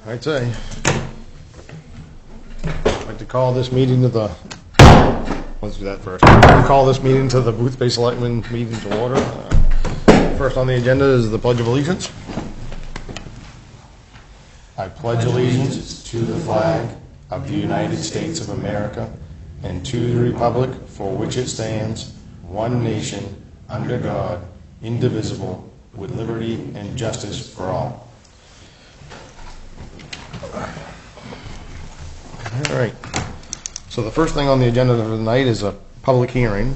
I'd say. I'd like to call this meeting to the, let's do that first. Call this meeting to the Boothbay Selectmen meeting to order. First on the agenda is the Pledge of Allegiance. I pledge allegiance to the flag of the United States of America and to the republic for which it stands, one nation, under God, indivisible, with liberty and justice for all. All right. So the first thing on the agenda for tonight is a public hearing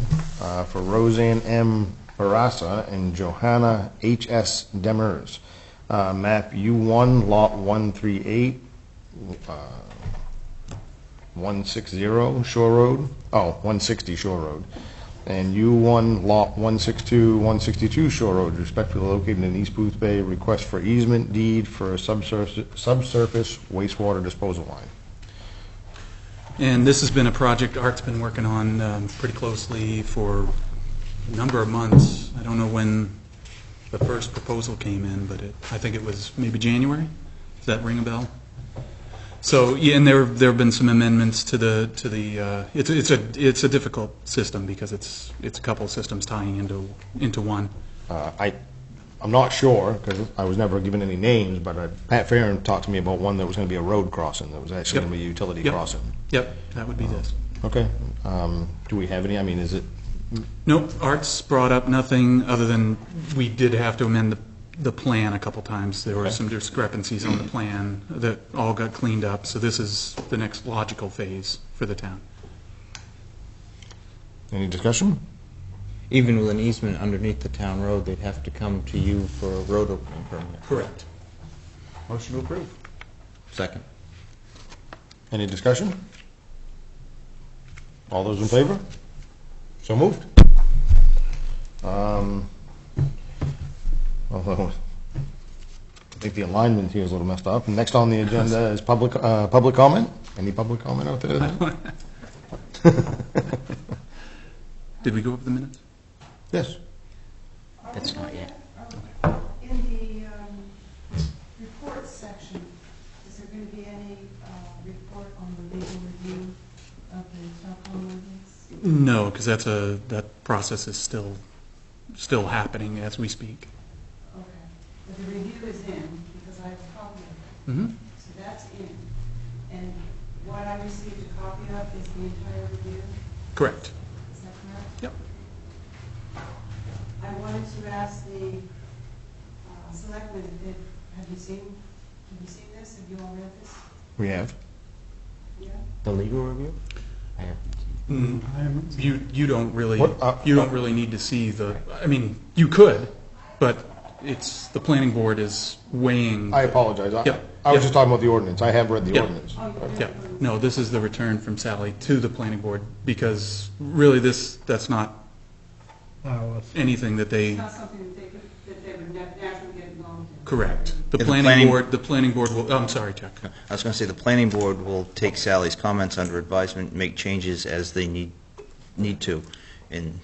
for Roseanne M. Barassa and Johanna H.S. Demers. Map U1, Lot 138, 160 Shore Road. Oh, 160 Shore Road. And U1, Lot 162, 162 Shore Road, respectively located in East Boothbay. Request for easement deed for a subsurface wastewater disposal line. And this has been a project Art's been working on pretty closely for a number of months. I don't know when the first proposal came in, but I think it was maybe January. Does that ring a bell? So yeah, and there have been some amendments to the it's a difficult system because it's a couple of systems tying into one. I'm not sure because I was never given any names, but Pat Farron talked to me about one that was going to be a road crossing. That was actually going to be a utility crossing. Yep, that would be this. Okay. Do we have any? I mean, is it? Nope. Art's brought up nothing other than we did have to amend the plan a couple times. There were some discrepancies on the plan that all got cleaned up. So this is the next logical phase for the town. Any discussion? Even with an easement underneath the town road, they'd have to come to you for a road opening permit. Correct. Motion to approve. Second. Any discussion? All those in favor? So moved. Although I think the alignment here is a little messed up. And next on the agenda is public comment. Any public comment out there? Did we go over the minutes? Yes. That's not yet. In the report section, is there going to be any report on the legal review of the telecom ordinance? No, because that process is still happening as we speak. Okay, but the review is in because I have a copy of it. Mm-hmm. So that's in, and what I received a copy of is the entire review. Correct. Is that correct? Yep. I wanted to ask the selectmen if have you seen this? Have you all read this? We have. Yeah. The legal review? I haven't seen. You don't really What, you don't really need to see the. I mean, you could, but it's the planning board is weighing. I apologize. I was just talking about the ordinance. I have read the ordinance. Yeah. No, this is the return from Sally to the planning board because really that's not anything that they. It's not something that they would naturally get involved in. Correct. The Yeah, planning board will. I'm sorry, Chuck. I was going to say the planning board will take Sally's comments under advisement, make changes as they need to, and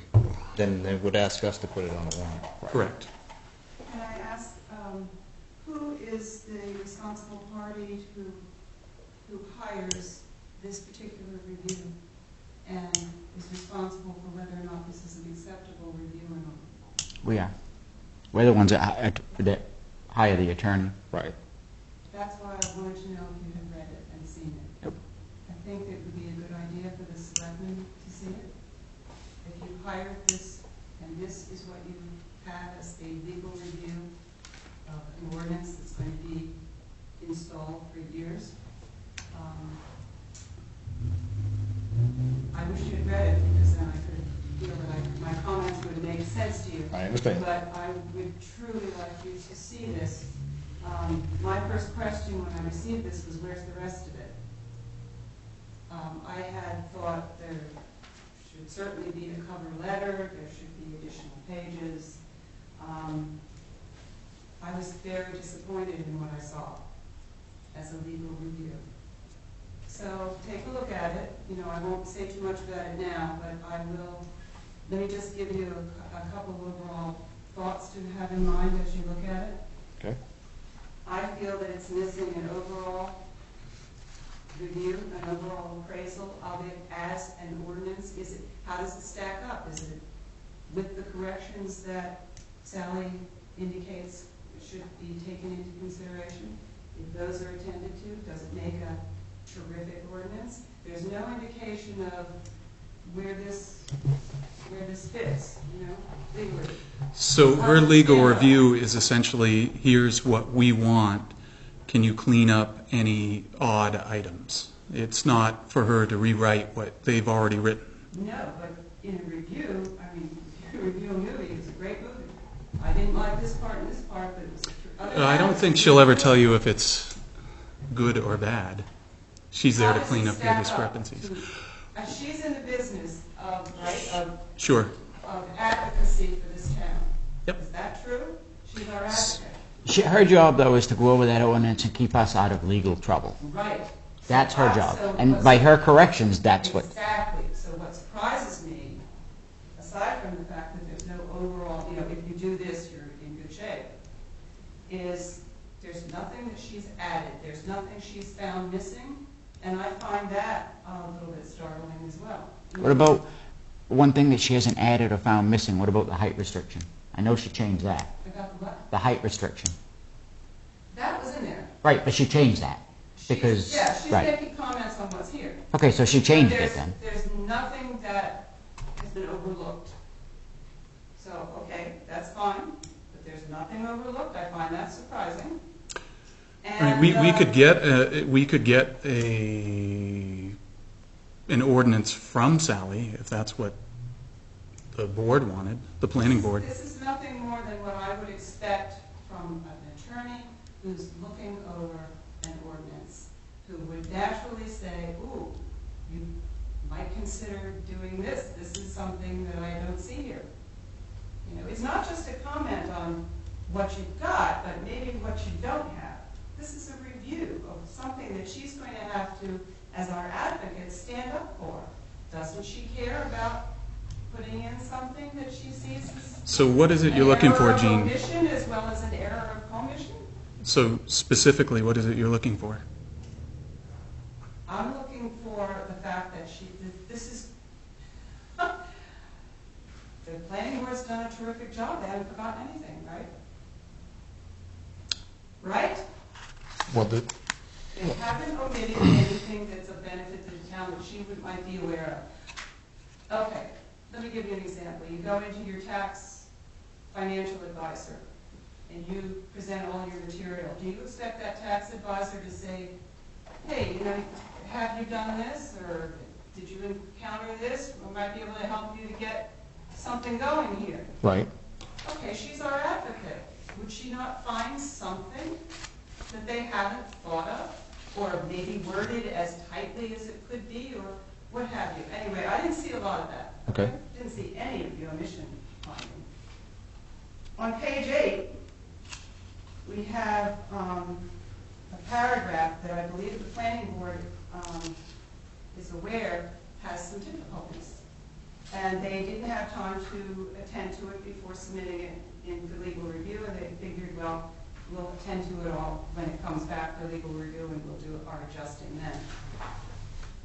Then they would ask us to put it on the warrant. Correct. Can I ask, who is the responsible party who hires this particular review and is responsible for whether or not this is an acceptable review or not? We are. We're the ones that hire the attorney. Right. That's why I wanted to know if you had read it and seen it. Yep. I think it would be a good idea for the selectmen to see it. If you hired this, and this is what you have as a legal review of an ordinance that's going to be installed for years. I wish you had read it because then I could feel that my comments would make sense to you. I understand. But I would truly like you to see this. My first question when I received this was, where's the rest of it? I had thought there should certainly be a cover letter, there should be additional pages. I was very disappointed in what I saw as a legal review. So take a look at it. You know, I won't say too much about it now, but I will. Let me just give you a couple of overall thoughts to have in mind as you look at it. Okay. I feel that it's missing an overall review, an overall appraisal of it as an ordinance? How does it stack up? Is it with the corrections that Sally indicates should be taken into consideration? If those are attended to, does it make a terrific ordinance? There's no indication of where this fits, legally. So her legal review is essentially, here's what we want, can you clean up any odd items? It's not for her to rewrite what they've already written. No, but in a review, if you review a movie, it's a great movie. I didn't like this part and this part, but it was other I don't parts. think she'll ever tell you if it's good or bad. She's there How to does clean it up your stack discrepancies. She's in the business of Sure. advocacy for this town. Yep. Is that true? She's our advocate. Her job, though, is to go over that ordinance and keep us out of legal trouble. Right. That's her job. So And what's- by her corrections, that's what, Exactly. So what surprises me, aside from the fact that there's no overall, if you do this, you're in good shape, is there's nothing that she's added. There's nothing she's found missing. And I find that a little bit startling as well. what about one thing that she hasn't added or found missing? What about the height restriction? I know she changed that, About the what? the height restriction. That was in there. Right, but she changed that because, She's right. making comments on what's here. Okay, so she changed But it then. There's nothing that has been overlooked. So, okay, that's fine, but there's nothing overlooked. I find that surprising. Right, we could get an ordinance from Sally, if that's what the board wanted, the planning board. This is nothing more than what I would expect from an attorney who's looking over an ordinance, who would naturally say, ooh, you might consider doing this. This is something that I don't see here. It's not just a comment on what you've got, but maybe what you don't have. This is a review of something that she's going to have to, as our advocate, stand up for. Doesn't she care about putting in something that she sees as So what is it you're looking for, an error Gene? of omission as well as an error of commission? So specifically, what is it you're looking for? I'm looking for the fact that this is, the planning board's done a terrific job. They haven't forgotten anything, right? Right? Well, They haven't omitted anything that's of benefit to the town that she might be aware of. Okay, let me give you an example. You go into your tax financial advisor and you present all your material. Do you expect that tax advisor to say, hey, have you done this, or did you encounter this? We might be able to help you to get something going here. right. Okay, she's our advocate. Would she not find something that they haven't thought of, or maybe worded as tightly as it could be, or what have you? Anyway, I didn't see a lot of that. Okay. Didn't see any of the omission finding. On page 8, we have a paragraph that I believe the planning board is aware has some difficulties. And they didn't have time to attend to it before submitting it in for legal review, and they figured, well, we'll attend to it all when it comes back for legal review, and we'll do our adjusting then.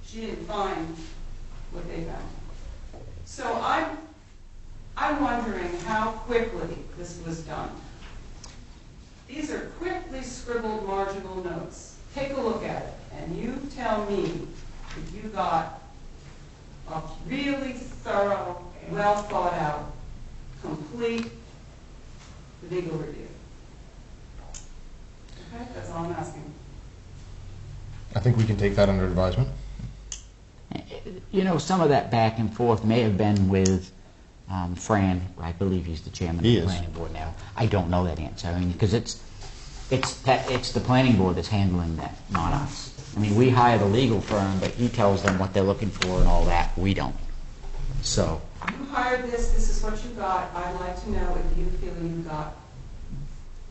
She didn't find what they found. So I'm wondering how quickly this was done. These are quickly scribbled marginal notes. Take a look at it, and you tell me if you got a really thorough, well thought out, complete legal review. Okay, that's all I'm asking. I think we can take that under advisement. Some of that back and forth may have been with Fran. I believe he's the chairman He of the is. planning board now. I don't know that answer. Because it's the planning board that's handling that, not us. We hire the legal firm, but he tells them what they're looking for and all that. We don't. So, You hired this is what you got. I'd like to know if you feel you got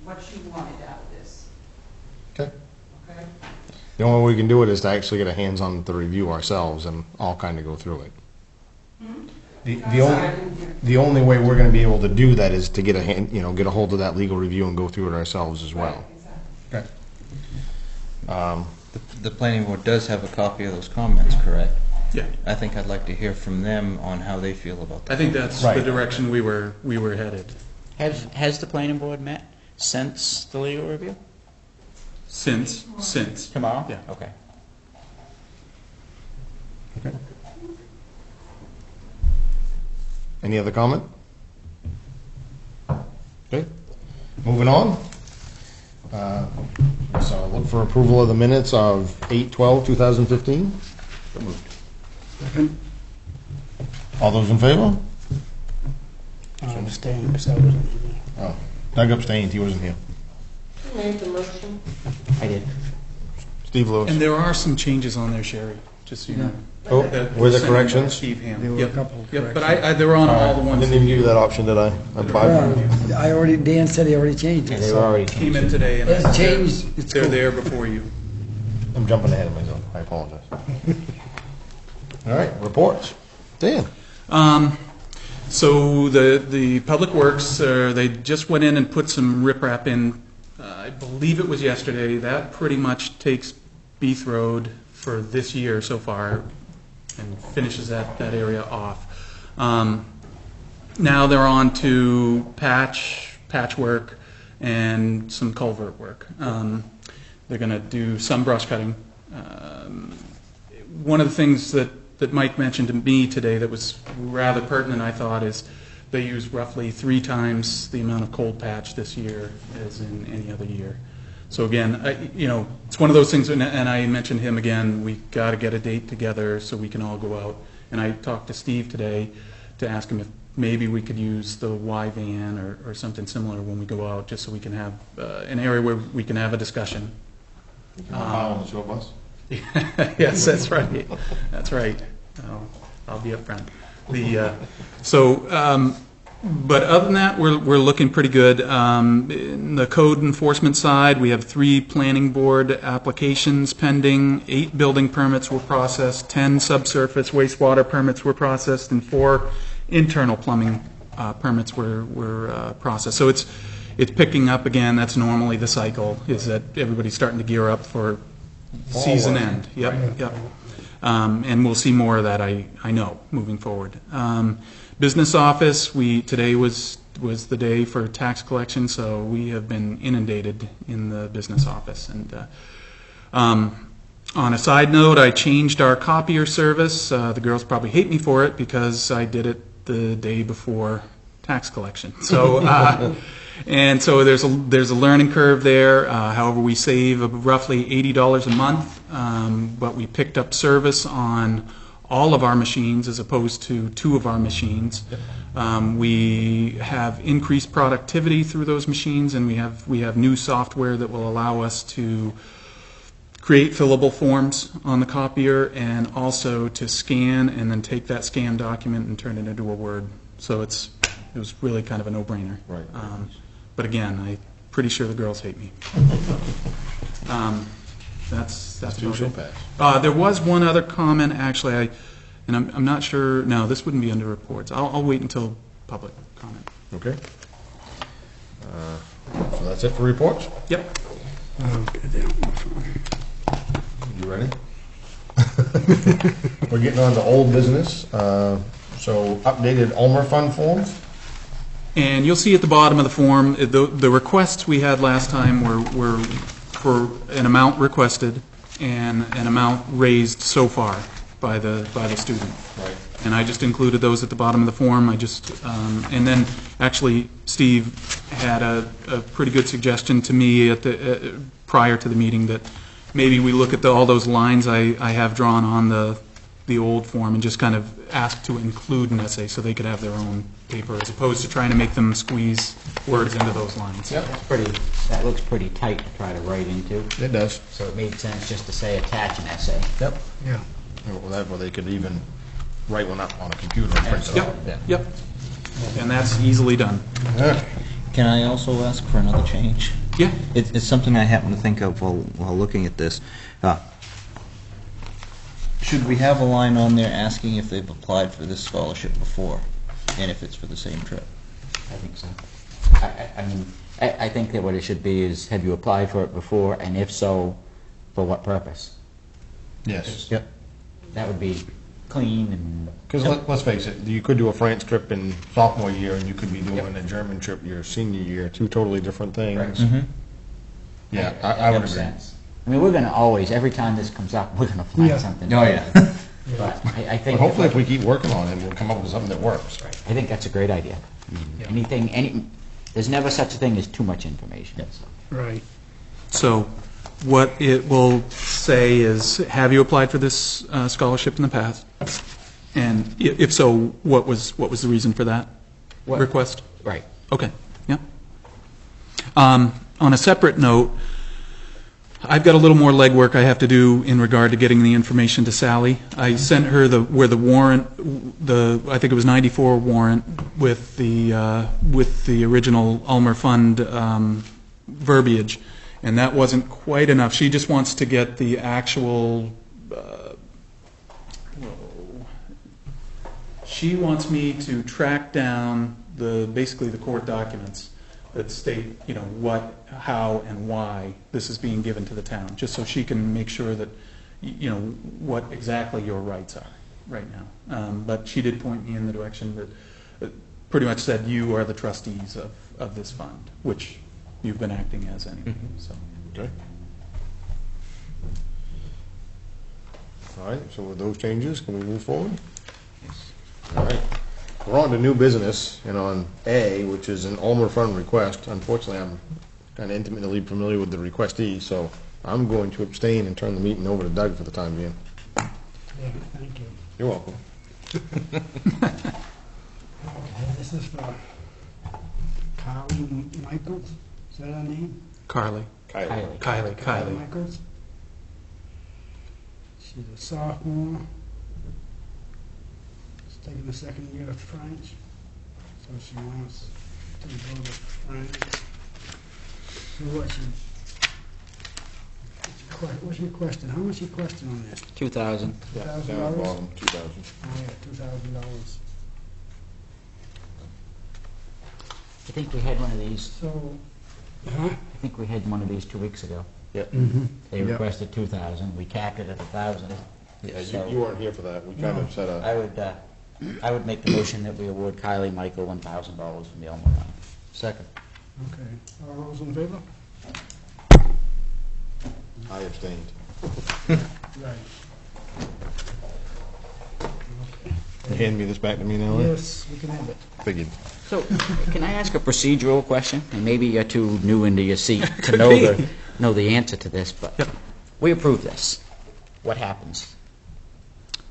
what you wanted out of this. Okay. Okay? The only way we can do it is to actually get a hands-on the review ourselves and all kind of go through it. Hmm? The Sorry, I only, didn't hear. the only way we're going to be able to do that is to get get a hold of that legal review and go through it ourselves as well. Right, exactly. Okay. The planning board does have a copy of those comments, correct? Yeah, I think I'd like to hear from them on how they feel about that. I think that's the Right. direction we were headed. Has the planning board met since the legal review? Since. Tomorrow? Yeah. Okay. Okay. Any other comment? Okay, moving on. So look for approval of the minutes of 8/12/2015. All those in favor? I'm staying, because I wasn't here. Oh, Doug abstained, he wasn't here. I did. Steve Lewis. And there are some changes on there, Sherry, just so you know. Oh, That were there sent by corrections? Steve Ham. There were a Yep. couple of Yep, but they were on all the I ones didn't even give you that option, did I? I already, Dan said he already changed Yeah, it. they so- were already came changed. in today, and It's changed, it's they're cool. there before you. I'm jumping ahead of myself, I apologize. All right, reports. Dan? So the Public Works, they just went in and put some riprap in, I believe it was yesterday. That pretty much takes Beath Road for this year so far and finishes that area off. Now they're on to patchwork, and some culvert work. They're going to do some brush cutting. One of the things that Mike mentioned to me today that was rather pertinent, I thought, is they use roughly 3 times the amount of cold patch this year as in any other year. So again, it's one of those things, and I mentioned him again, we got to get a date together so we can all go out. And I talked to Steve today to ask him if maybe we could use the Y van or something similar when we go out, just so we can have an area where we can have a discussion. Pile on the short bus? Yes, that's right. That's right. I'll be up front. But other than that, we're looking pretty good. In the code enforcement side, we have 3 planning board applications pending, 8 building permits were processed, 10 subsurface wastewater permits were processed, and 4 internal plumbing permits were processed. So it's picking up again. That's normally the cycle, is that everybody's starting to gear up for season end. Yep, yep. And we'll see more of that, I know, moving forward. Business office, today was the day for tax collection, so we have been inundated in the business office. And on a side note, I changed our copier service. The girls probably hate me for it because I did it the day before tax collection. So and so there's a learning curve there. However, we save roughly $80 a month, but we picked up service on all of our machines as opposed to 2 of our machines. We have increased productivity through those machines, and we have new software that will allow us to create fillable forms on the copier, and also to scan and then take that scanned document and turn it into a Word. So it was really kind of a no-brainer. Right. But again, I'm pretty sure the girls hate me. That's Too about shall it. pass. There was one other comment, actually, and I'm not sure, no, this wouldn't be under reports. I'll wait until public comment. Okay. So that's it for reports? Yep. You ready? We're getting on to old business. So updated Ulmer Fund forms? And you'll see at the bottom of the form, the requests we had last time were for an amount requested and an amount raised so far by the student. Right. And I just included those at the bottom of the form. And then, actually, Steve had a pretty good suggestion to me prior to the meeting that maybe we look at all those lines I have drawn on the old form and just kind of ask to include an essay so they could have their own paper, as opposed to trying to make them squeeze words into those lines. Yep. That looks pretty tight to try to write into, It does. so it made sense just to say attach an essay. Yep. Yeah. Well, they could even write one up on a computer and print it out. Yep, yep. And that's easily done. Yeah. Can I also ask for another change? Yeah. It's something I happen to think of while looking at this. Should we have a line on there asking if they've applied for this scholarship before, and if it's for the same trip? I think so. I mean, I think that what it should be is, have you applied for it before, and if so, for what purpose? Yes. Yep. That would be clean and... Because let's face it, you could do a France trip in sophomore year, and you could be doing a German trip your senior year, two totally different things. Right. Yeah, That I would makes agree. sense. I mean, we're gonna always, every time this comes up, we're gonna find Yeah. something. Oh, yeah. But I But think... hopefully, if we keep working on it, we'll come up with something that works. I think that's a great idea. I mean, there's never such a thing as too much information, so. Right. So what it will say is, have you applied for this scholarship in the past? And if so, what was the reason for that What- request? Right. Okay, yeah. On a separate note, I've got a little more legwork I have to do in regard to getting the information to Sally. I sent her the warrant, I think it was 94 warrant with the original Ulmer Fund verbiage, and that wasn't quite enough. She just wants to get the actual, she wants me to track down basically the court documents that state, what, how, and why this is being given to the town, just so she can make sure that, what exactly your rights are right now. But she did point me in the direction that pretty much said you are the trustees of this fund, which you've been acting as anyway, so. Okay. All right, so with those changes, can we move forward? All right. We're on to new business, and on A, which is an Ulmer Fund request. Unfortunately, I'm kind of intimately familiar with the requestee, so I'm going to abstain and turn the meeting over to Doug for the time being. Yeah, thank you. You're welcome. Okay, this is for Carly Michaels, is that her name? Carly. Kylie. Michaels. She's a sophomore. She's taking the second year of French, so she wants to go to French. So what's your question? How much your question on this? 2,000. Down at the $2,000? bottom, 2,000. Oh, yeah, $2,000. I think we had one of these, So, I think we had one of these 2 weeks ago. Yep. They Yep. requested 2,000, we capped it at 1,000. Yeah, you weren't here for that. We kind of set a, I would make the motion that we award Kylie Michael $1,000 from the Elmer Fund. Second. okay, all those in favor? I abstained. Right. You hand me this back to me now? Lynn? Yes, we can have it. Figured. So, can I ask a procedural question? And maybe you're too new into your seat to know the answer to this, but Yep. we approve this. What happens?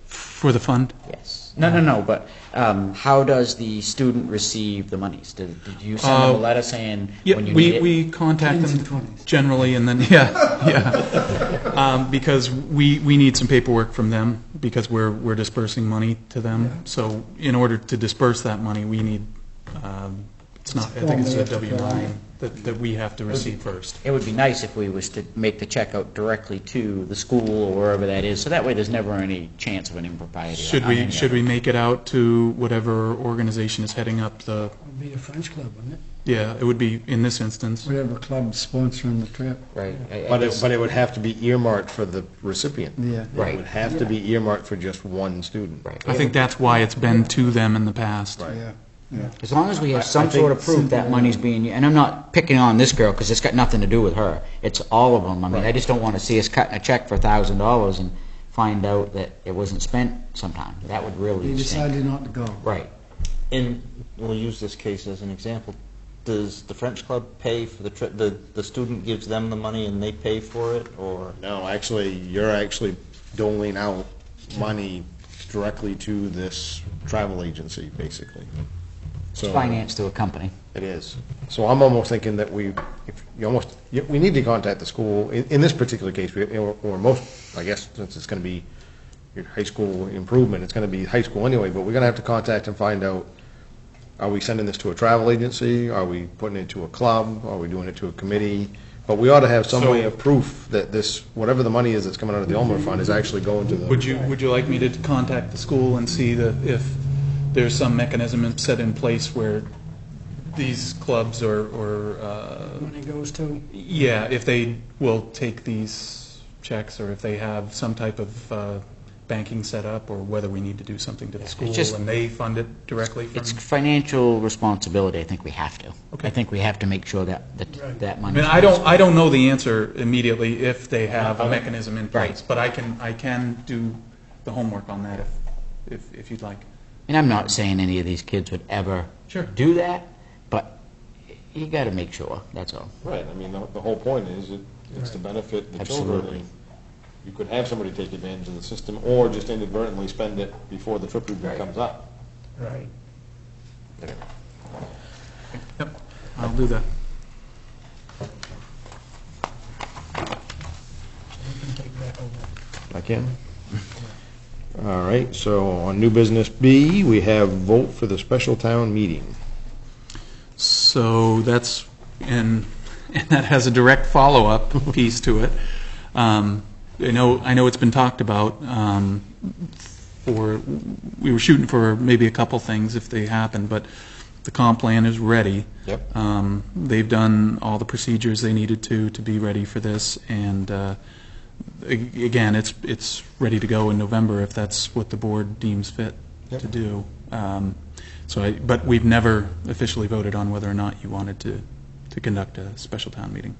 For the fund? Yes. No, but how does the student receive the monies? Did you send them a letter saying Yeah, when you need it? we contact Tens and them twenties. generally, and then, yeah. Because we need some paperwork from them, because we're dispersing money to them. Yeah. So in order to disperse that money, we need, I think it's a W-9 that we have to receive first. It would be nice if we was to make the check out directly to the school or wherever that is, so that way there's never any chance of an impropriety. Should on any we, of should it. we make it out to whatever organization is heading up the, It would be the French club, wouldn't it? yeah, it would be in this instance. Whatever club sponsoring the trip. Right. I But guess- it would have to be earmarked for the recipient. Yeah. It Right. would have to be earmarked for just one student. Right. I think that's why it's been to them in the past. Right. Yeah. Yeah. As long as we have I some think- sort of proof that money's being, and I'm not picking on this girl, because it's got nothing to do with her. It's all of them. I mean, I just don't want to see us cutting a check for $1,000 and find out that it wasn't spent sometime. That would They really stink. decided not to go. Right. And we'll use this case as an example. Does the French club pay for the trip? The student gives them the money and they pay for it, or? No, actually, you're actually doling out money directly to this travel agency, basically. It's So finance to a company. it is. So I'm almost thinking that we need to contact the school. In this particular case, or most, I guess, since it's going to be your high school improvement, it's going to be high school anyway, but we're going to have to contact and find out, are we sending this to a travel agency? Are we putting it to a club? Are we doing it to a committee? But we ought to have some way of proof that this, whatever the money is that's coming out of the Ulmer Fund, is actually going to the... Would you like me to contact the school and see that if there's some mechanism set in place where these clubs or Money goes to, yeah, if they will take these checks, or if they have some type of banking set up, or whether we need to do something to the school, just- and they fund it directly from... It's financial responsibility, I think we have to. Okay. I think we have to make sure that that I money. mean, I don't know the answer immediately if they have a mechanism in place, Right. but I can do the homework on that if you'd like. And I'm not saying any of these kids would ever Sure. do that, but you got to make sure, that's all. Right, I mean, the whole point is it's to benefit the children. Absolutely. And you could have somebody take advantage of the system, or just inadvertently spend it before the trip even comes up. Right. Yep, I'll do that. You can take that over. I can. All right, so on new business B, we have vote for the special town meeting. So that's, and that has a direct follow-up piece to it. I know it's been talked about, we were shooting for maybe a couple things if they happen, but the comp plan is ready. Yep. They've done all the procedures they needed to be ready for this, and again, it's ready to go in November if that's what the board deems fit Yep. to do. But we've never officially voted on whether or not you wanted to conduct a special town meeting.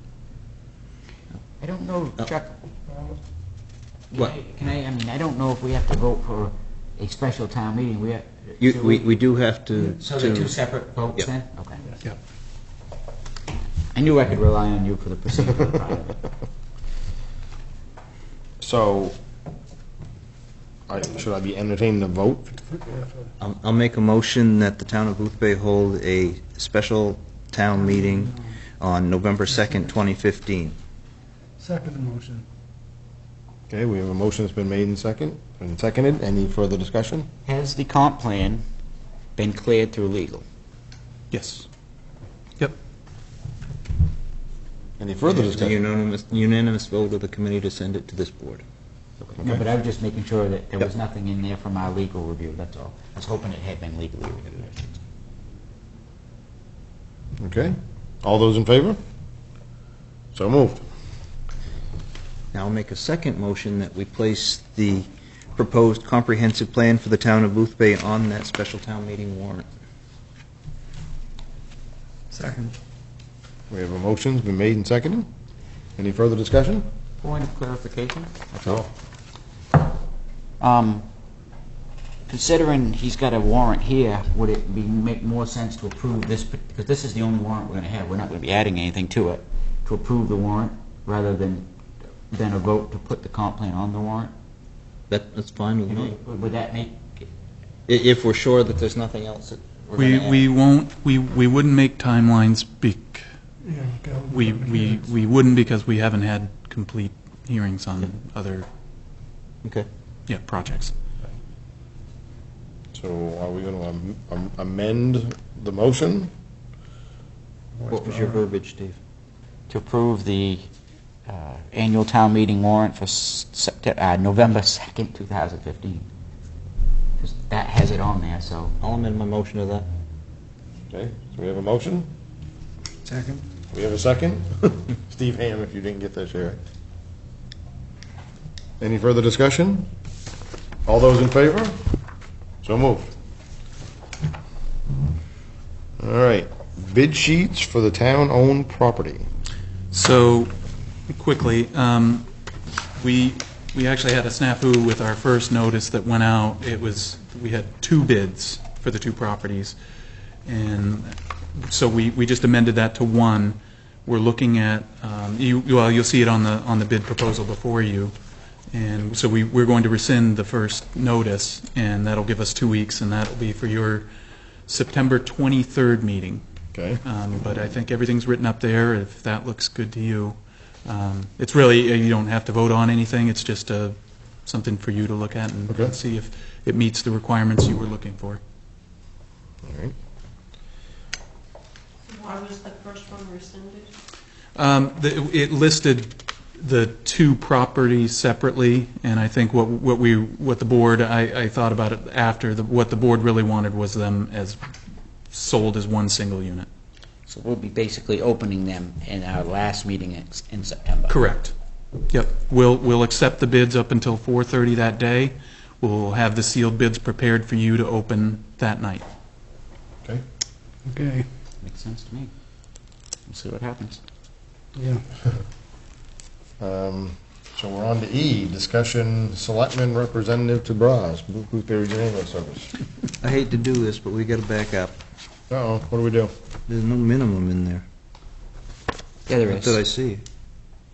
I don't know, Chuck. What? I mean, I don't know if we have to vote for a special town meeting. We do have to... So they're two separate votes Yeah. then? Okay. Yep. I knew I could rely on you for the procedural part of it. So, should I be entertaining the vote? I'll make a motion that the town of Boothbay hold a special town meeting on November 2nd, 2015. Second motion. Okay, we have a motion that's been made and seconded. Any further discussion? Has the comp plan been cleared through legal? Yes. Yep. Any further It's a discussion? unanimous vote of the committee to send it to this board. No, but I was just making sure that there was nothing in there from our legal review, that's all. I was hoping it had been legally reviewed. Okay, all those in favor? So moved. Now I'll make a second motion that we place the proposed comprehensive plan for the town of Boothbay on that special town meeting warrant. Second. We have a motion that's been made and seconded. Any further discussion? Point of clarification? That's No. all. Considering he's got a warrant here, would it make more sense to approve this, because this is the only warrant we're going to have, we're not going to be adding anything to it, to approve the warrant rather than a vote to put the comp plan on the warrant? That's fine with me. Would that make, If we're sure that there's nothing else that we're going to add. We won't, we wouldn't make timelines, Yeah, go. we wouldn't because we haven't had complete hearings on other, Okay. projects. So are we going to amend the motion? What was your verbiage, Steve? to approve the annual town meeting warrant for November 2nd, 2015? 'Cause that has it on there, so. I'll amend my motion to that. Okay, so we have a motion. Second. We have a second. Steve Ham, if you didn't get that, share. Any further discussion? All those in favor? So moved. All right, bid sheets for the town-owned property. So, quickly, we actually had a snafu with our first notice that went out. We had two bids for the two properties, and so we just amended that to one. We're looking at, you'll see it on the bid proposal before you, and so we're going to rescind the first notice, and that'll give us 2 weeks, and that'll be for your September 23rd meeting. Okay, But I think everything's written up there, if that looks good to you. It's really, you don't have to vote on anything, it's just something for you to look at and Okay. see if it meets the requirements you were looking for. all right. Why was the first one rescinded? It listed the two properties separately, and I think what the board, I thought about it after, what the board really wanted was them as sold as one single unit. So we'll be basically opening them in our last meeting in September. Correct. Yep, we'll accept the bids up until 4:30 that day. We'll have the sealed bids prepared for you to open that night. Okay. Okay, Makes sense to me. We'll see what happens. yeah. So we're on to E, discussion selectmen representative to Bras, Boothbay Regional Ambulance Service. I hate to do this, but we gotta back up. Uh-oh, what do we do? There's no minimum in there. Yeah, there What did I is. see?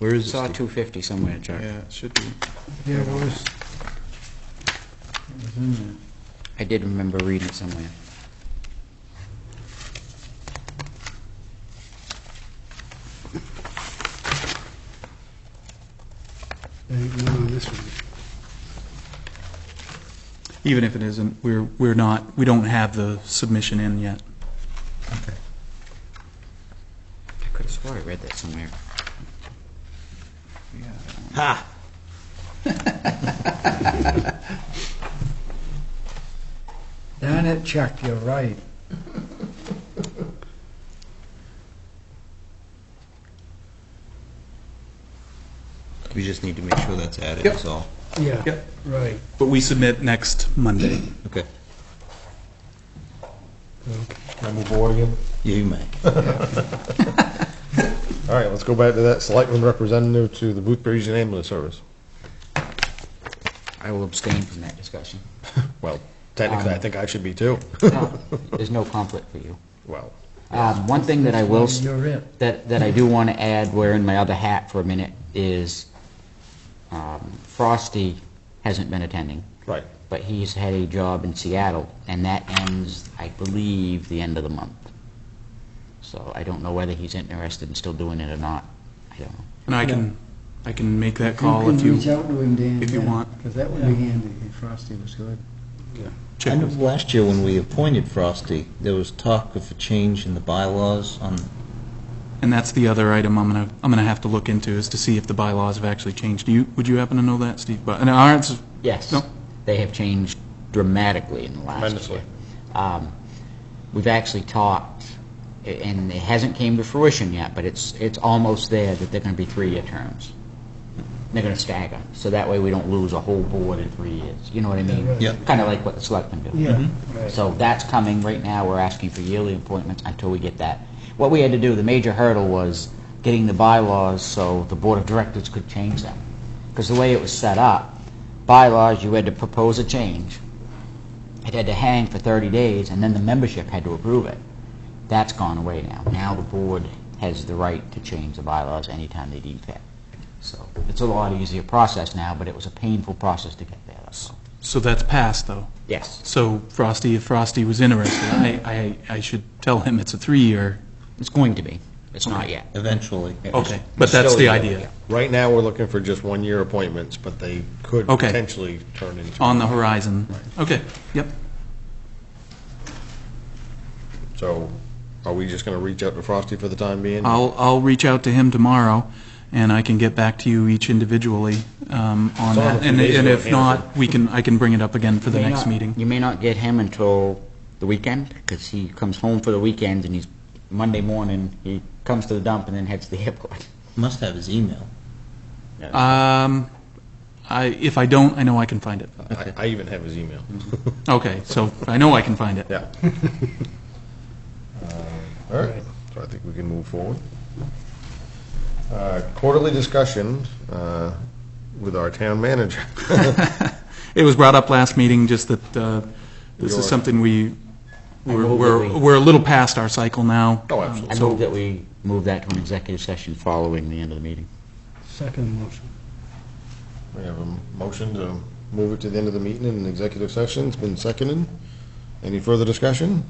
Where is it? Saw Steve? 250 somewhere, Chuck. Yeah, it should be. Yeah, it was in there. I did remember reading it somewhere. No, this one. Even if it isn't, we don't have the submission in yet. I could have swore I read that somewhere. Ha! Darn it, Chuck, you're right. We just need to make sure that's added, Yep. that's all. Yeah, Yep. right. But we submit next Monday. Okay. Can I move forward again? Yeah, you may. All right, let's go back to that selectman representative to the Boothbay Regional Ambulance Service. I will abstain from that discussion. Well, technically, I think I should be too. No, there's no conflict for you. Well, One thing that I will, You're it. that I do want to add, wearing my other hat for a minute, is Frosty hasn't been attending, right. but he's had a job in Seattle, and that ends, I believe, the end of the month. So I don't know whether he's interested in still doing it or not. I don't know. And I can make that call if can you reach out to him, Dan. if you want. Because that would be handy if Frosty was good. check I know with. last year when we appointed Frosty, there was talk of a change in the bylaws on, And that's the other item I'm gonna have to look into, is to see if the bylaws have actually changed. Would you happen to know that, Steve? But, and our answer, Yes. No. They have changed dramatically in the last Tremendously. year. We've actually talked, and it hasn't came to fruition yet, but it's almost there, that they're going to be 3-year terms. They're going to stagger, so that way we don't lose a whole board in 3 years. You know what I mean? Yeah. Kind of like what the selectmen do. Yeah, right. So that's coming. Right now, we're asking for yearly appointments until we get that. What we had to do, the major hurdle was getting the bylaws so the board of directors could change them. Because the way it was set up, bylaws, you had to propose a change. It had to hang for 30 days, and then the membership had to approve it. That's gone away now. Now the board has the right to change the bylaws anytime they deem fit. So it's a lot easier process now, but it was a painful process to get there. That's all. so that's passed, though. Yes. So Frosty, if Frosty was interested, I should tell him it's a 3-year. It's going to be. It's not yet. eventually. Okay, but that's Still the a year, idea. yeah. Right now, we're looking for just 1-year appointments, but they could Okay. potentially turn into. On the horizon. Okay, yep. So, are we just gonna reach out to Frosty for the time being? I'll reach out to him tomorrow, and I can get back to you each individually on Saw him a that. few And days ago if in not, Hanson. I can bring it up again for the You may next not- meeting. You may not get him until the weekend, because he comes home for the weekend, and he's, Monday morning, he comes to the dump and then heads to the airport. Must have his email. If I don't, I know I can find it. I even have his email. Okay, so I know I can find it. Yeah. All right, so I think we can move forward. Quarterly discussion with our town manager. It was brought up last meeting, just that this Your- is something move that we- we're a little past our cycle now. Oh, absolutely. I move that we move that to an executive session following the end of the meeting. Second motion. We have a motion to move it to the end of the meeting in an executive session. It's been seconded. Any further discussion?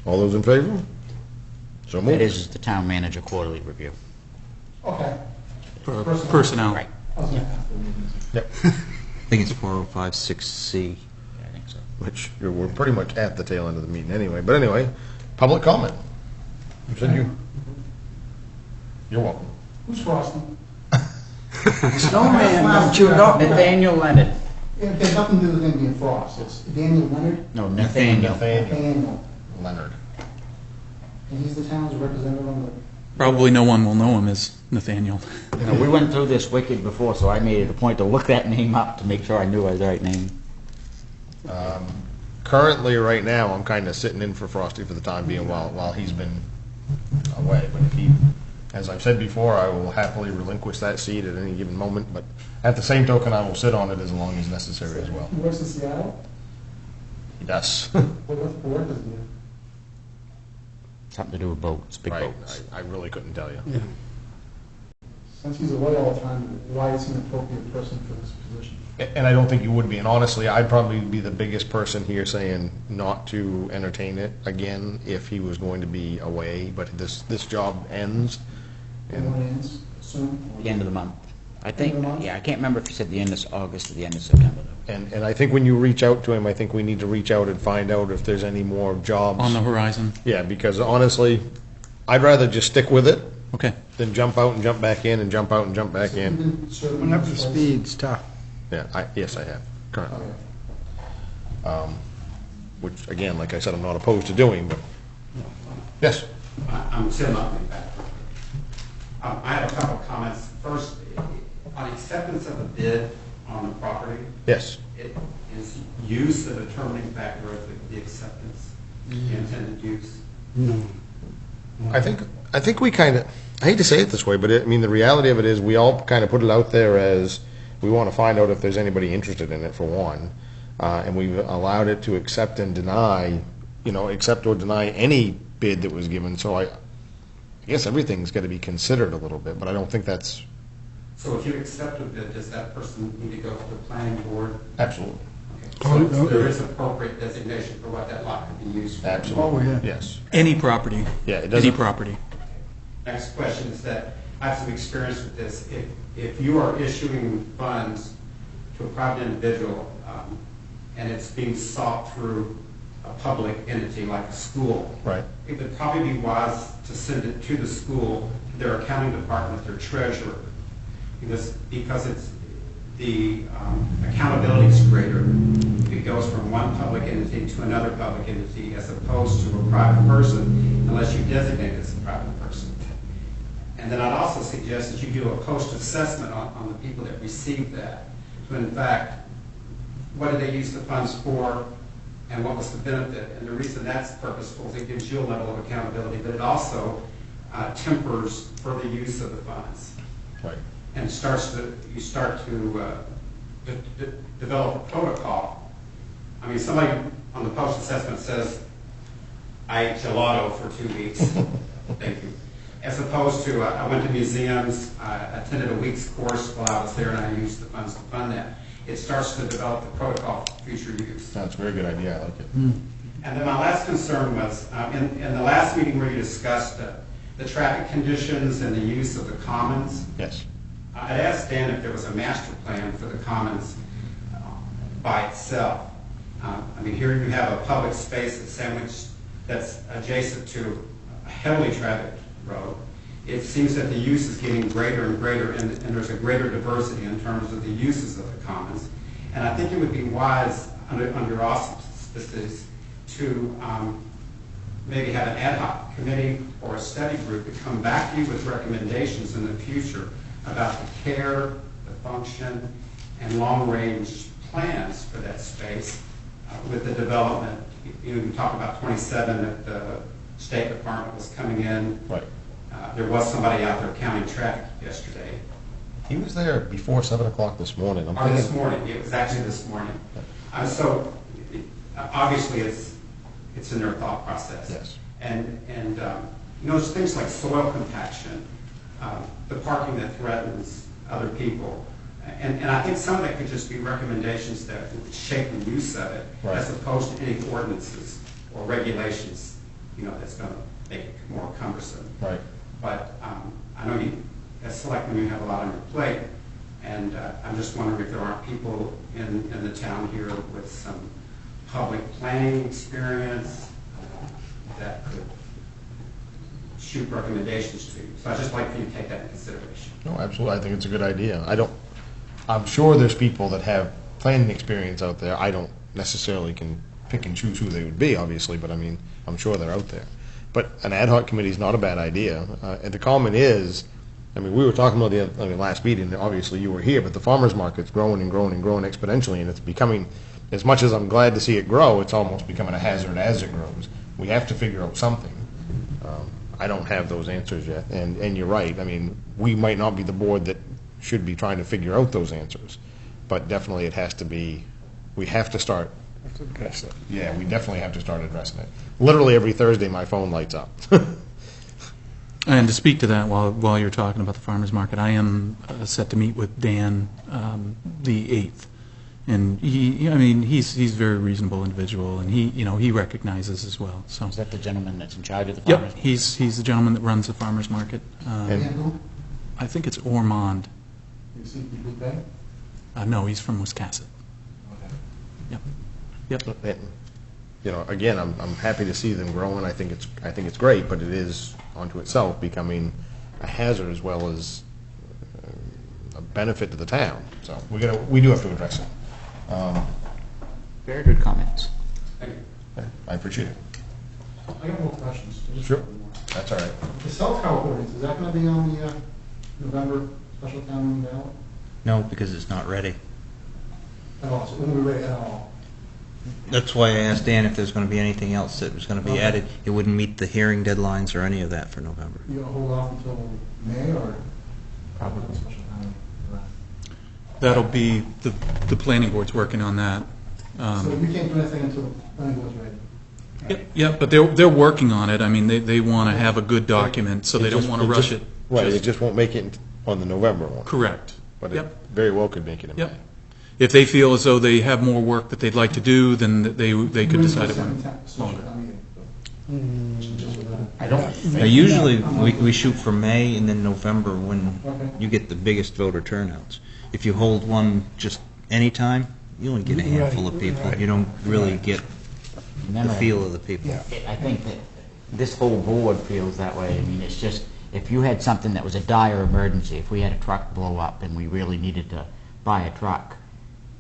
All those in favor? So moved. That is the town manager quarterly review. For personnel. Right. Yep. I think it's 4056C. I think so. Which, we're pretty much at the tail end of the meeting anyway. But anyway, public comment. You said you're welcome. Who's Frosty? Snowman, don't you know? Nathaniel Leonard. It has nothing to do with Indian Frost. It's Daniel Leonard. No, Nathaniel. Nathaniel Daniel. Leonard. And he's the town's representative on Probably no one will know him as Nathaniel. You know, we went through this wicked before, so I made it a point to look that name up to make sure I knew I was the right name. Currently, right now, I'm kind of sitting in for Frosty for the time being while he's been away. But if he, as I've said before, I will happily relinquish that seat at any given moment. But at the same token, I will sit on it as long as necessary as well. He works in Seattle? He does. What board does he have? Something to do with boats, big Right. boats. I really couldn't tell you. Yeah. Since he's away all the time, why is he an appropriate person for this position? And I don't think you would be. And honestly, I'd probably be the biggest person here saying not to entertain it again if he was going to be away. But this job ends. And when it ends, soon? The end of the month. I think, End of the month? yeah, I can't remember if you said the end of August or the end of September. And I think when you reach out to him, I think we need to reach out and find out if there's any more jobs. On the horizon. Yeah, because honestly, I'd rather just stick with it Okay. than jump out and jump back in and jump out and jump back in. You've been serving Coming up to this place? speed's tough. Yeah, yes, I have, currently. Okay. Which, again, like I said, I'm not opposed to doing, but, yes. I'm Tim Utley back. I have a couple of comments. First, on acceptance of a bid on the property, Yes. is use the determining factor of the acceptance, the intended use? No. I think we kind of, I hate to say it this way, but I mean, the reality of it is, we all kind of put it out there as, we want to find out if there's anybody interested in it, for one, and we've allowed it to accept and deny, accept or deny any bid that was given, so I guess everything's got to be considered a little bit, but I don't think that's... So if you accept a bid, does that person need to go to the planning board? Absolutely. Okay. So there is appropriate designation for what that lot could be used for? Absolutely. Oh, yeah. Yes. Any property. Yeah, it Any doesn't... property. Next question is that, I have some experience with this. If you are issuing funds to a private individual, and it's being sought through a public entity like a school, Right. it would probably be wise to send it to the school, their accounting department, their treasurer, because it's the accountability is greater. It goes from one public entity to another public entity as opposed to a private person, unless you designate it as a private person. And then I'd also suggest that you do a post-assessment on the people that receive that. So in fact, what did they use the funds for, and what was the benefit? And the reason that's purposeful is it gives you a level of accountability, but it also tempers further use of the funds. Right. And you start to develop a protocol. I mean, somebody on the post-assessment says, I ate gelato for 2 weeks. Thank you. As opposed to, I went to museums, I attended a week's course while I was there, and I used the funds to fund that. It starts to develop the protocol for future use. That's a very good idea. I like it. And then my last concern was, in the last meeting where you discussed the traffic conditions and the use of the commons, Yes. I'd asked Dan if there was a master plan for the commons by itself. I mean, here you have a public space that's adjacent to a heavily trafficked road. It seems that the use is getting greater and greater, and there's a greater diversity in terms of the uses of the commons. And I think it would be wise, under auspices, to maybe have an ad hoc committee or a study group to come back to you with recommendations in the future about the care, the function, and long-range plans for that space with the development. You can talk about 27 that the State Department was coming in. Right. There was somebody out there counting traffic yesterday. He was there before 7 o'clock this morning. Or this morning. It was actually this morning. So obviously it's in their thought process. Yes. And there's things like soil compaction, the parking that threatens other people. And I think some of that could just be recommendations that would shape the use of it, Right. as opposed to any ordinances or regulations, that's going to make it more cumbersome. Right. But I know you, as selectmen, you have a lot on your plate, and I'm just wondering if there aren't people in the town here with some public planning experience that could shoot recommendations to you. So I'd just like for you to take that into consideration. No, absolutely. I think it's a good idea. I'm sure there's people that have planning experience out there. I don't necessarily can pick and choose who they would be, obviously, but I mean, I'm sure they're out there. But an ad hoc committee is not a bad idea. And the comment is, I mean, we were talking about last meeting, obviously you were here, but the farmer's market's growing and growing and growing exponentially, and it's becoming, as much as I'm glad to see it grow, it's almost becoming a hazard as it grows. We have to figure out something. I don't have those answers yet, and you're right. I mean, we might not be the board that should be trying to figure out those answers, but definitely it has to be, we have to start. Yeah, we definitely have to start addressing it. Literally every Thursday, my phone lights up. And to speak to that, while you're talking about the farmer's market, I am set to meet with Dan the 8th. And he's a very reasonable individual, and he recognizes as well. So Is that the gentleman that's in charge of the farmers? yep, he's the gentleman that runs the farmer's market. And who? I think it's Ormond. You see, you Boothbay? No, he's from Wiscasset. Okay. Yep. And, again, I'm happy to see them growing. I think it's great, but it is onto itself becoming a hazard as well as a benefit to the town. So we do have to address it. Very good comments. I appreciate it. I got more questions. Sure. That's all right. The cell tower ordinance, is that going to be on the November special town meeting ballot? No, because it's not ready. At all, so it won't be ready at all? That's why I asked Dan if there's going to be anything else that was going to be Okay. added. It wouldn't meet the hearing deadlines or any of that for November. You going to hold off until May, or? Probably. Special town meeting? That'll be, the planning board's working on that. So you can't do anything until the planning board's ready? Yep, but they're working on it. I mean, they want to have a good document, so they don't want to rush it. Right, it just won't make it on the November one. Correct. But it Yep. very well could make it in May. Yep. If they feel as though they have more work that they'd like to do, then they could decide it went longer. I don't think. Usually, we shoot for May and then November when Okay. you get the biggest voter turnouts. If you hold one just any time, you only get a handful of people. You don't really get the Remember, feel of the people. I think that this whole board feels that way. I mean, it's just, if you had something that was a dire emergency, if we had a truck blow up and we really needed to buy a truck,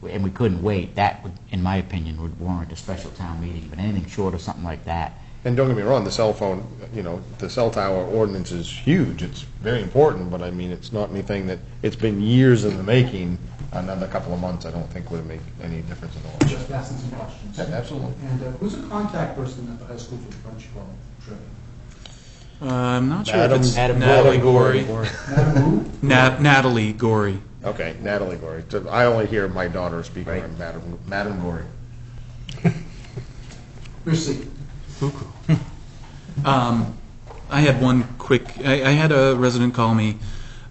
and we couldn't wait, that would, in my opinion, would warrant a special town meeting. But anything short of something like that, And don't get me wrong, the cell phone, the cell tower ordinance is huge. It's very important, but I mean, it's not anything that, it's been years in the making. Another couple of months, I don't think would make any difference at all. Just asking some questions. Yeah, absolutely. And who's the contact person at the high school for the French Club trip? I'm not sure Madam- if it's Madam Natalie Gorey. Gorey. Madam who? Natalie Gorey. Okay, Natalie Gorey. So I only hear my daughter speak on Madam Gorey. Proceed. I had one quick, I had a resident call me,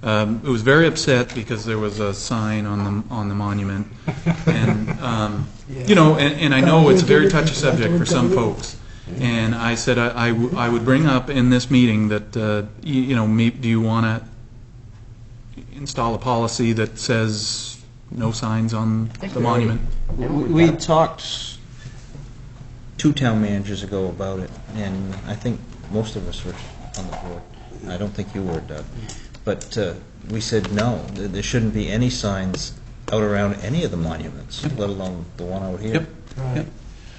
who was very upset because there was a sign on the monument. And, and I know it's a very touchy subject for some folks. And I said I would bring up in this meeting that, do you want to install a policy that says no signs on the monument? We talked 2 town managers ago about it, and I think most of us were on the board. I don't think you were, Doug. But we said no, there shouldn't be any signs out around any of the monuments, let alone the one out here. Yep.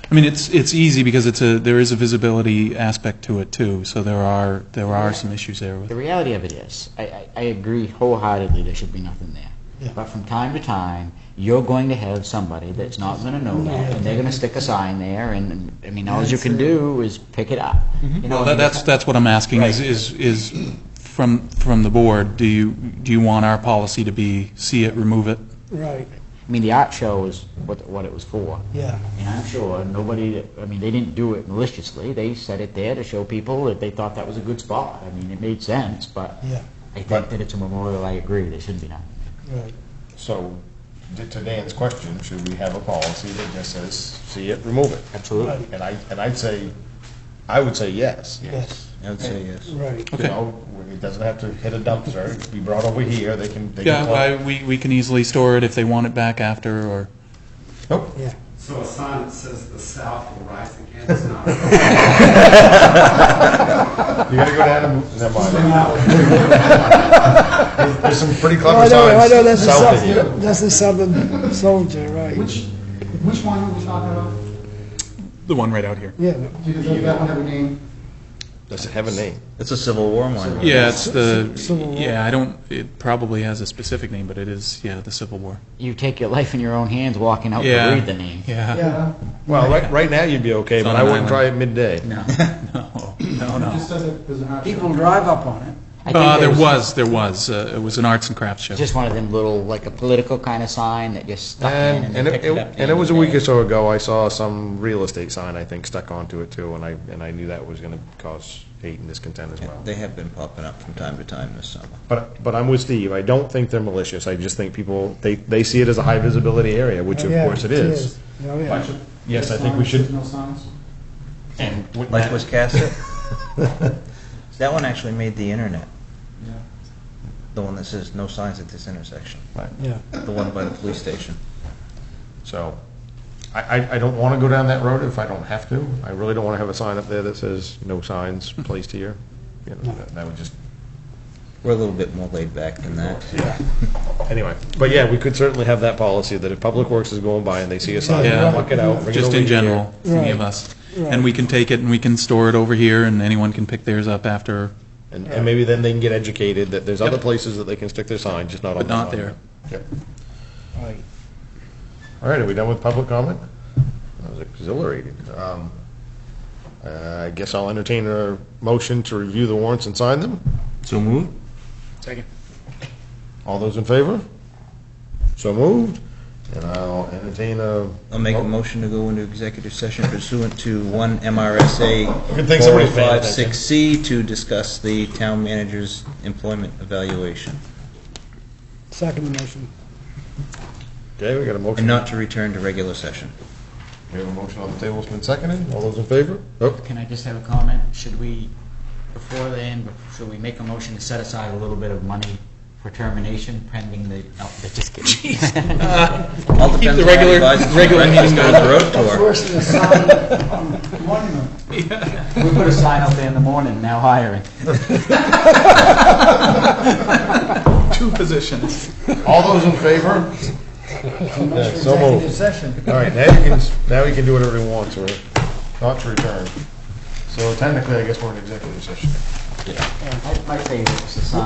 I mean, it's easy because there is a visibility aspect to it too. So there are some issues there with the reality of it is, I agree wholeheartedly there should be nothing there. But from time to time, you're going to have somebody that's not going to know that, and they're going to stick a sign there, and I mean, all you can do is pick it up. Well, that's what I'm asking is from the board. Do you want our policy to be see it, remove it? Right, I mean, the art show is what it was for. yeah. And I'm sure they didn't do it maliciously. They set it there to show people that they thought that was a good spot. I mean, it made sense, but Yeah, I think that it's a memorial. I agree, there shouldn't be nothing. right. So, to Dan's question, should we have a policy that just says, see it, remove it? Absolutely. And I would say yes. Yes, I would say yes. right. You know, it doesn't have to hit a dumpster, it can be brought over here, they can. We can easily store it if they want it back after, or Nope. Yeah. So a sign that says the South will rise again is not. You gotta go down and, never mind. There's some pretty clever I signs know, that's south of here. that's the Southern Soldier, right. Which one are we talking about? the one right out here. Yeah, Does that one have a name? Does it have a name? It's a Civil War monument. Yeah, it's the, Civil War. yeah, I don't, it probably has a specific name, but it is, yeah, the Civil War. You take your life in your own hands walking out Yeah. to read the name. Yeah. Yeah. Well, right now you'd be okay, It's but on I an wouldn't island. try it midday. No. No. It just says that there's an option. People drive up on it. I think There there's- was. It was an arts and crafts show. Just one of them little, like a political kind of sign that just stuck in and And they picked it up. at the and end it of was the a week day. or so ago, I saw some real estate sign, I think, stuck onto it too, and I knew that was gonna cause hate and discontent as well. They have been popping up from time to time this summer. But I'm with Steve, I don't think they're malicious, I just think people, they see it as a high visibility area, which of Yeah, course it is. Oh, yeah. Yes, I think we should. No signs? And with Like that- Wiscasset? That one actually made the internet, Yeah. the one that says no signs at this intersection, Yeah. the one by the police station. So, I don't want to go down that road if I don't have to. I really don't want to have a sign up there that says, no signs placed here. You know, that would just, We're a little bit more laid back than that. anyway. But yeah, we could certainly have that policy that if Public Works is going by and they see a sign, Yeah. pluck it out, bring it Just over in here. general, any of us. And we can take it and we can store it over here and anyone can pick theirs up after, And maybe then they can get educated that there's other Yep. places that they can stick their sign, just not on but the not monument. there. Yep. Right. All right, are we done with public comment? That was exhilarating. I guess I'll entertain a motion to review the warrants and sign them. So moved? Second. All those in favor? So moved. And I'll entertain a... I'll make a motion to go into executive session pursuant to 1 MRSA Good thing somebody's paying attention. 4056C to discuss the town manager's employment evaluation, Second motion. Okay, we got a motion. and not to return to regular session. We have a motion on the table, it's been seconded. All those in favor? Oh, Can I just have a comment? Should we, before then, should we make a motion to set aside a little bit of money for termination pending the, no, just kidding. All depends the on regular- how advisors regular from meeting Breakfast going. Road Tour. First the sign on the monument. We put a sign out there in the morning, now hiring. 2 positions. all those in favor? Yeah, so moved. Executive session. All right, now we can do whatever we want, or not to return. So technically, I guess we're in executive session. My favorite is the sign.